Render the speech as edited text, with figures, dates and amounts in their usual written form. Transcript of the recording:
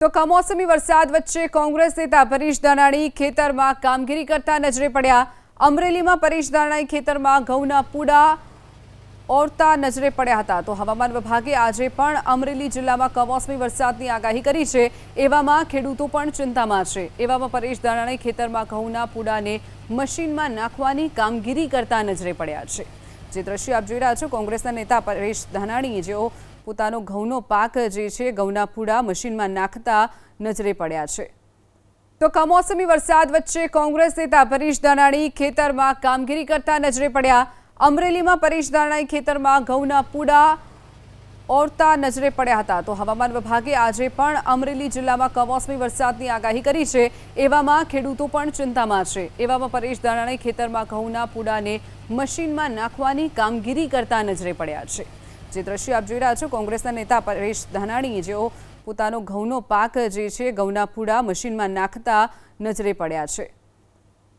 તો કમોસમી વરસાદ વચ્ચે કોંગ્રેસ નેતા પરેશ ધાનાણી ખેતરમાં કામગીરી કરતા નજરે પડ્યા। અમરેલીમાં પરેશ ધાનાણી ખેતરમાં ઘઉંના પૂડા ઓરતા નજરે પડ્યા હતા। તો હવામાન વિભાગે આજે પણ અમરેલી જિલ્લામાં કમોસમી વરસાદની આગાહી કરી છે। એવામાં ખેડૂતો પણ ચિંતામાં છે। એવામાં પરેશ ધાનાણી ખેતરમાં ઘઉંના પૂડાને મશીનમાં નાખવાની કામગીરી કરતા નજરે પડ્યા છે। જે દ્રશ્ય આપ જોઈ રહ્યા છો, કોંગ્રેસના નેતા પરેશ ધાનાણી જેઓ પોતાનો ઘઉંનો પાક જે છે ઘઉંના પૂડા મશીનમાં નાખતા નજરે પડ્યા છે। તો કમોસમી વરસાદ વચ્ચે કોંગ્રેસ નેતા પરેશ ધાનાણી ખેતરમાં કામગીરી કરતા નજરે પડ્યા। અમરેલીમાં પરેશ ધાનાણી ખેતરમાં ઘઉંના પૂડા ઓરતા નજરે પડ્યા હતા। તો હવામાન વિભાગે આજે પણ અમરેલી જિલ્લામાં કમોસમી વરસાદની આગાહી કરી છે। એવામાં ખેડૂતો પણ ચિંતામાં છે। એવામાં પરેશ ધાનાણી ખેતરમાં ઘઉંના પૂડાને મશીનમાં નાખવાની કામગીરી કરતા નજરે પડ્યા છે। જે દ્રશ્ય આપ જોઈ રહ્યા છો, કોંગ્રેસના નેતા પરેશ ધાનાણી જેઓ પોતાનો ઘઉંનો પાક જે છે ઘઉંના પૂડા મશીનમાં નાખતા નજરે પડ્યા છે।